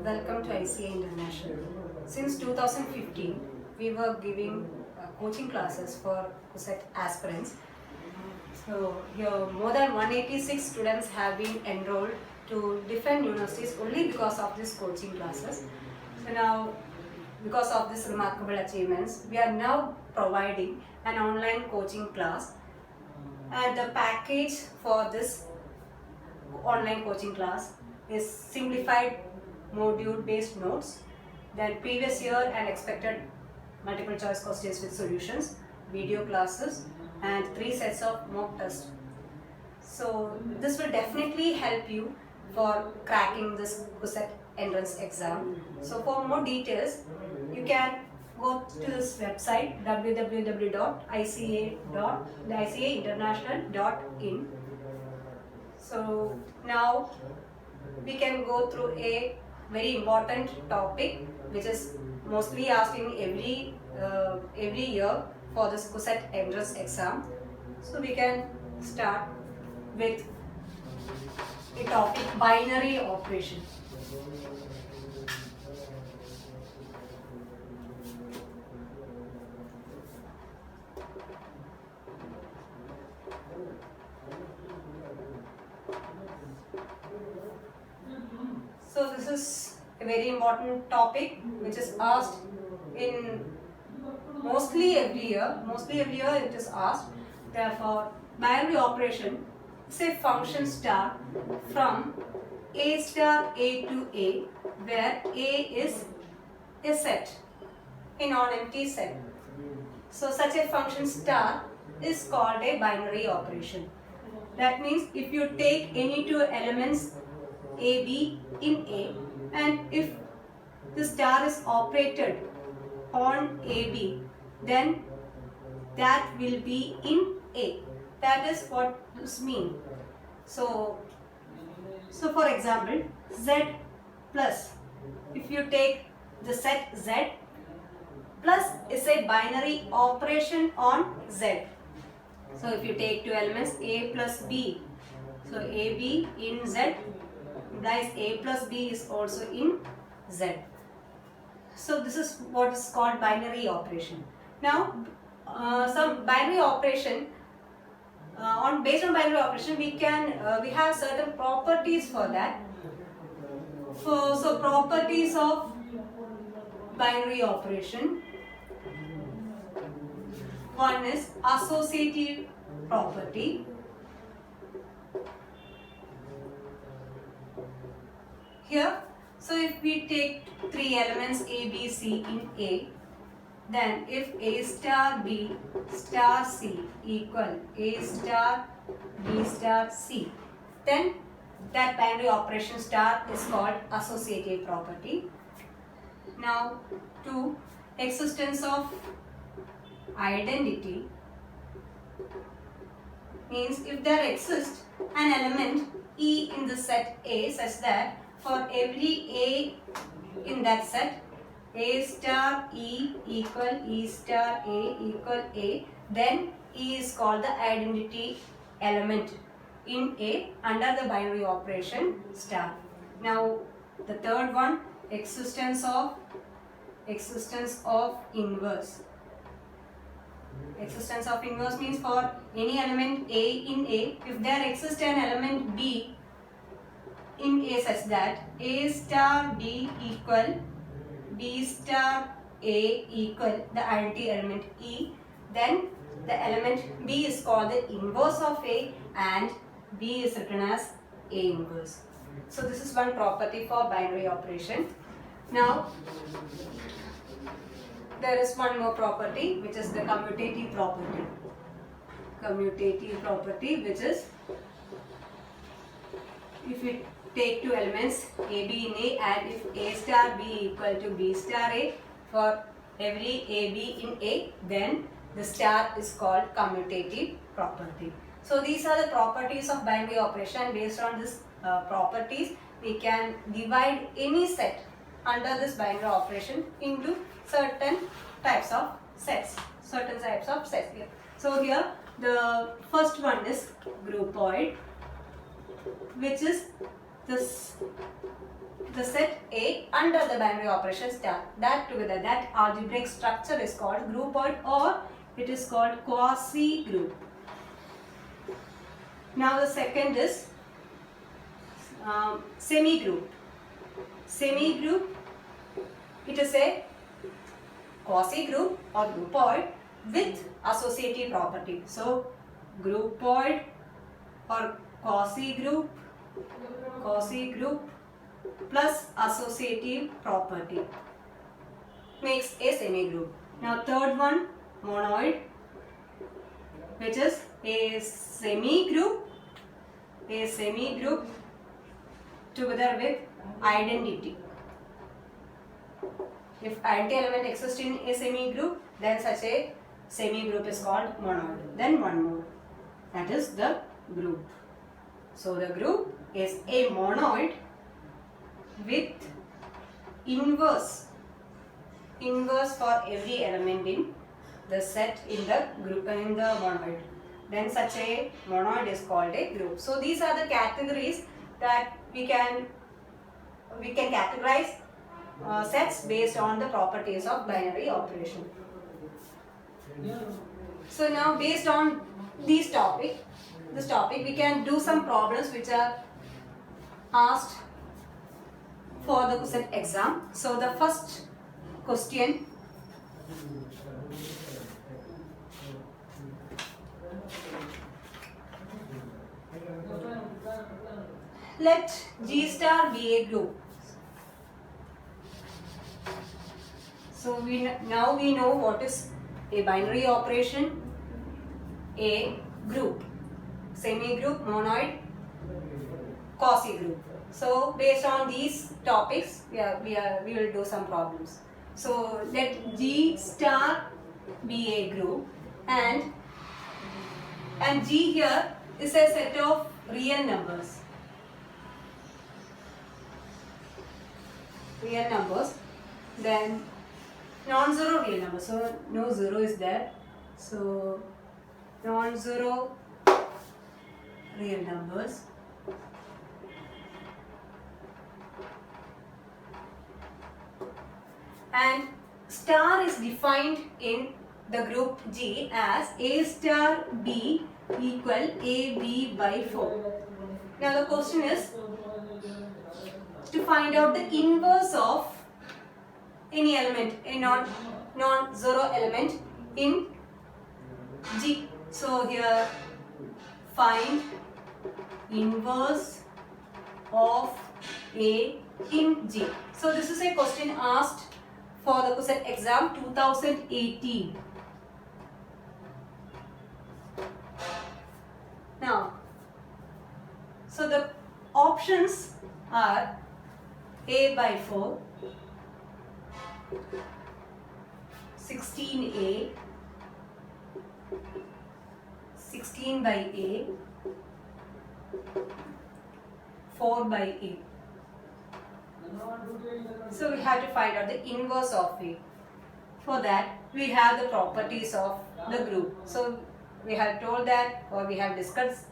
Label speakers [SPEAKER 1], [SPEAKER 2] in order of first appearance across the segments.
[SPEAKER 1] Welcome to ICA International. Since 2015, we were giving coaching classes for CUSET aspirants. So here more than 186 students have been enrolled to different universities only because of these coaching classes. So now, because of these remarkable achievements, we are now providing an online coaching class, and the package for this online coaching class is simplified module based notes, then previous year and expected multiple choice questions with solutions, video classes, and 3 sets of mock tests. So this will definitely help you for cracking this CUSET entrance exam. So for more details, you can go to this website www.icainternational.in. So now we can go through a very important topic which is mostly asked in every year for this CUSET entrance exam. So we can start with a topic, binary operation. So this is a very important topic which is asked in mostly every year it is asked. Therefore, binary operation is a function star from A star A to A, where A is a set, a non-empty set. So such a function star is called a binary operation. That means if you take any two elements A, B in A, and if the star is operated on AB, then that will be in A. That is what this means. So for example, Z plus, if you take the set Z, plus is a binary operation on Z. So if you take two elements A plus B, so AB in Z implies A plus B is also in Z. So this is what is called binary operation. Now some binary operation, based on binary operation we have certain properties for that. So properties of binary operation. One is associative property. Here, so if we take three elements A, B, C in A, then if A star B star C equal A star B star C, then that binary operation star is called associative property. Now, 2, existence of identity means if there exists an element E in the set A such that for every A in that set, A star E equal E star A equal A, then E is called the identity element in A under the binary operation star. Now the third one, existence of inverse. Existence of inverse means for any element A in A, if there exists an element B in A such that A star B equal B star A equal the identity element E, then the element B is called the inverse of A and B is written as A inverse. So this is one property for binary operation. Now there is one more property which is the commutative property. Commutative property, which is if we take two elements A, B in A, and if A star B equal to B star A, for every A, B in A, then the star is called commutative property. So these are the properties of binary operation. Based on these properties, we can divide any set under this binary operation into certain types of sets. Here. So here the first one is groupoid, which is this the set A under the binary operation star. That together, that algebraic structure is called groupoid, or it is called quasi-group. Now the second is semi-group. Semi-group, it is a quasi-group or groupoid with associative property. So groupoid or quasi-group plus associative property makes a semi-group. Now third one, monoid, which is a semi-group together with identity. If identity element exists in a semi-group, then such a semi-group is called monoid. Then one more, that is the group. So the group is a monoid with inverse for every element in the set in the group, in the monoid. Then such a monoid is called a group. So these are the categories that we can categorize sets based on the properties of binary operation. So now based on this topic we can do some problems which are asked for the set exam. So the first question, let G star be a group. So now we know what is a binary operation, a group, semi-group, monoid, quasi-group. So based on these topics, we will do some problems. So let G star be a group, and G here is a set of real numbers. Then non-zero real numbers. So no zero is there. So non-zero real numbers. And star is defined in the group G as A star B equal AB by 4. Now the question is to find out the inverse of any element, a non-zero element in G. So here find inverse of A in G. So this is a question asked for the QCET exam 2018. Now, so the options are A by 4, 16A, 16 by A, 4 by A. So we have to find out the inverse of A. For that, we have the properties of the group. So we have told that, or we have discussed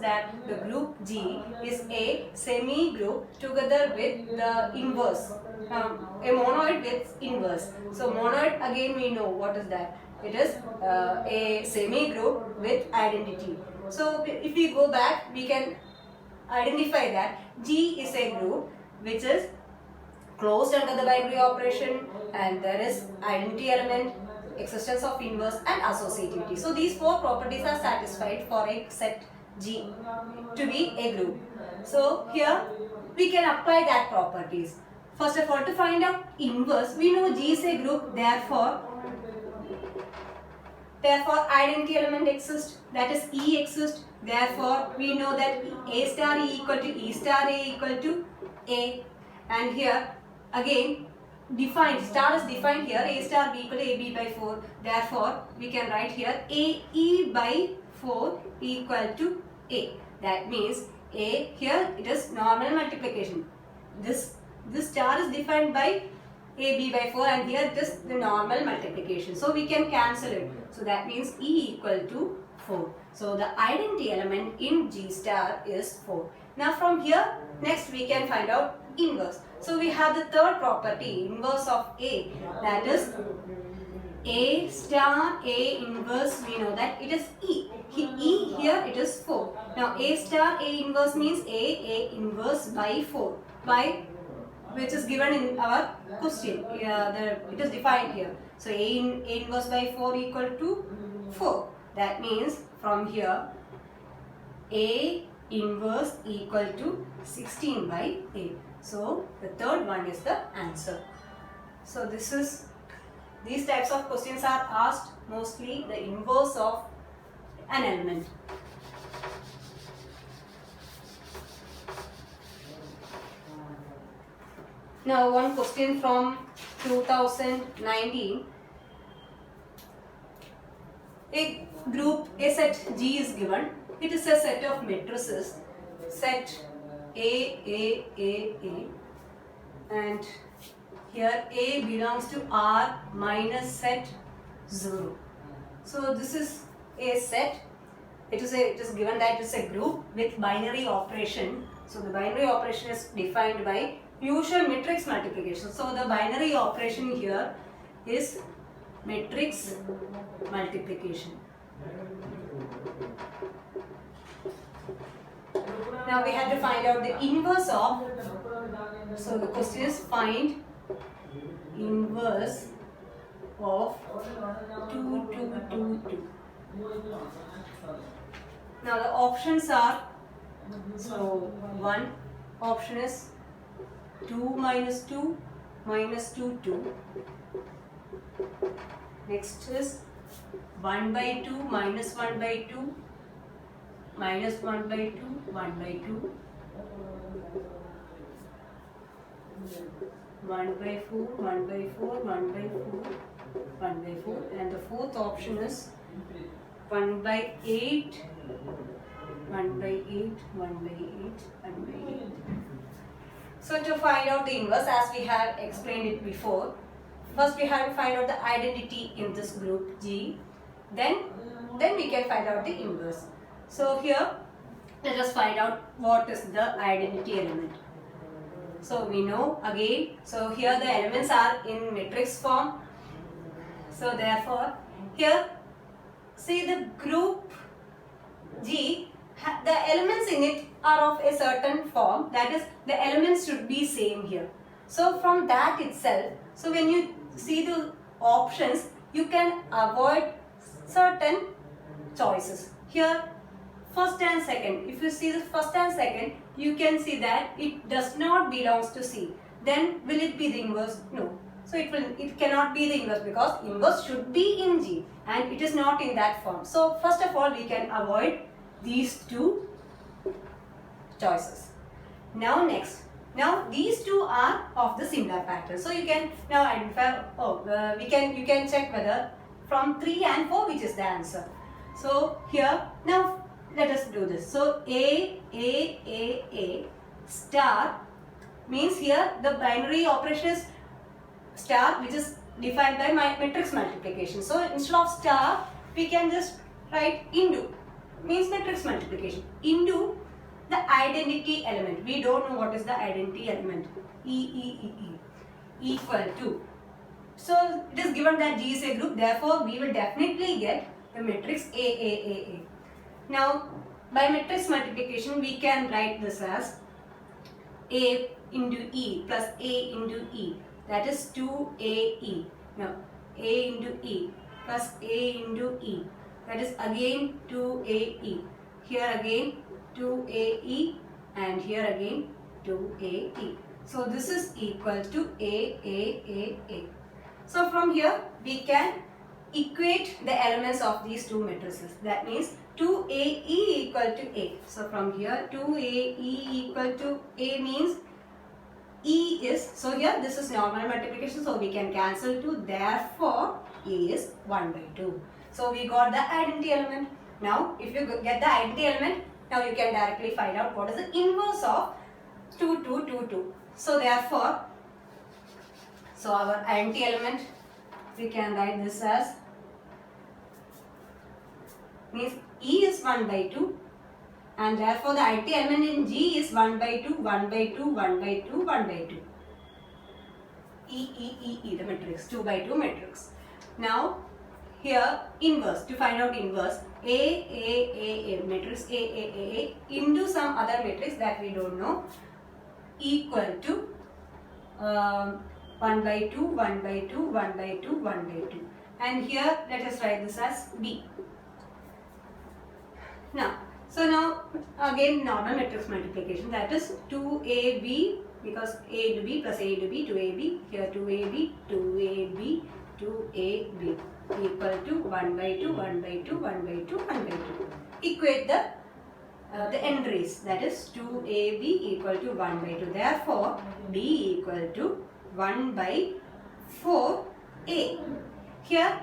[SPEAKER 1] that the group G is a semi-group together with the inverse, a monoid with inverse. So monoid, again we know what is that. It is a semi-group with identity. So if we go back, we can identify that G is a group which is closed under the binary operation, and there is identity element, existence of inverse, and associativity. So these four properties are satisfied for a set G to be a group. So here we can apply that properties. First of all, to find out inverse, we know G is a group, therefore identity element exists, that is E exists. Therefore we know that A star E equal to E star A equal to A. And here again defined, star is defined here, A star B equal to AB by 4. Therefore we can write here AE by 4 equal to A. That means A, here it is normal multiplication. This star is defined by AB by 4, and here it is the normal multiplication. So we can cancel it. So that means E equal to 4. So the identity element in G star is 4. Now from here, next we can find out inverse. So we have the third property, inverse of A, that is A star A inverse. We know that it is E. E here it is 4. Now A star A inverse means A inverse by 4, by which is given in our question. It is defined here. So A inverse by 4 equal to 4. That means from here A inverse equal to 16 by 8. So the third one is the answer. So these types of questions are asked mostly the inverse of an element. Now one question from 2019. A set G is given. It is a set of matrices. Set A, and here A belongs to R minus set 0. So this is a set. It is given that it is a group with binary operation. So the binary operation is defined by usual matrix multiplication. So the binary operation here is matrix multiplication. Now we have to find out the inverse of. So the question is find inverse of 2, 2, 2, 2. Now the options are, so one option is 2 minus 2 minus 2, 2. Next is 1 by 2 minus 1 by 2 minus 1 by 2, 1 by 2. 1 by 4, 1 by 4, 1 by 4, 1 by 4, and the fourth option is 1 by 8, 1 by 8, 1 by 8, 1 by 8. So to find out the inverse, as we have explained it before, first we have to find out the identity in this group G, then we can find out the inverse. So here, let us find out what is the identity element. So we know again, so here the elements are in matrix form. So therefore, here, see the group G, the elements in it are of a certain form, that is the elements should be same here. So from that itself, so when you see the options, you can avoid certain choices. Here, first and second, if you see the first and second, you can see that it does not belongs to C. Then will it be the inverse? No. So it cannot be the inverse, because inverse should be in G and it is not in that form. So first of all, we can avoid these two choices. Now next, now these two are of the similar pattern. So you can now identify, you can check whether from 3 and 4 which is the answer. So here, now let us do this. So A star means here the binary operation is star, which is defined by matrix multiplication. So instead of star, we can just write into, means matrix multiplication, into the identity element. We don't know what is the identity element. Equal to. So it is given that G is a group, therefore we will definitely get the matrix A. Now by matrix multiplication, we can write this as A into E plus A into E, that is 2AE. Now A into E plus A into E, that is again 2AE. Here again 2AE and here again 2AE. So this is equal to A. So from here we can equate the elements of these two matrices. That means 2AE equal to A. So from here 2AE equal to A means E is, so here this is normal multiplication, so we can cancel 2, therefore A is 1 by 2. So we got the identity element. Now if you get the identity element, now you can directly find out what is the inverse of 2, 2, 2, 2. So therefore, so our identity element, we can write this as, means E is 1 by 2 and therefore the ith element in G is 1 by 2, 1 by 2, 1 by 2, 1 by 2. The matrix, 2 by 2 matrix. Now here inverse, to find out inverse, A matrix A into some other matrix that we don't know, equal to 1 by 2, 1 by 2, 1 by 2, 1 by 2. And here let us write this as B. Now, now again normal matrix multiplication, that is 2AB, because A into B plus A into B, 2AB, here 2AB, 2AB, 2AB equal to 1 by 2, 1 by 2, 1 by 2, 1 by 2. Equate the entries, that is 2AB equal to 1 by 2. Therefore, B equal to 1 by 4A. Here,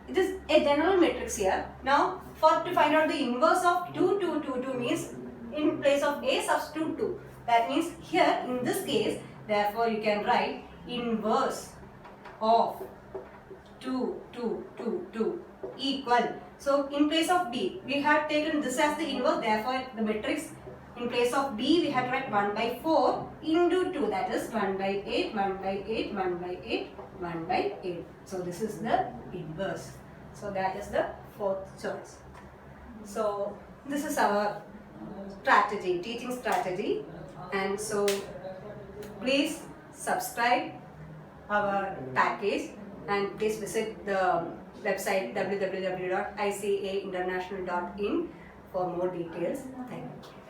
[SPEAKER 1] it is a general matrix here. Now, to find out the inverse of 2, 2, 2, 2 means in place of A substitute 2. That means here in this case, therefore you can write inverse of 2, 2, 2, 2 equal. So in place of B, we have taken this as the inverse, therefore the matrix in place of B we have to write 1 by 4 into 2, that is 1 by 8, 1 by 8, 1 by 8, 1 by 8. So this is the inverse. So that is the fourth choice. So this is our strategy, teaching strategy, and so please subscribe our package and please visit the website www.icainternational.in for more details. Thank you.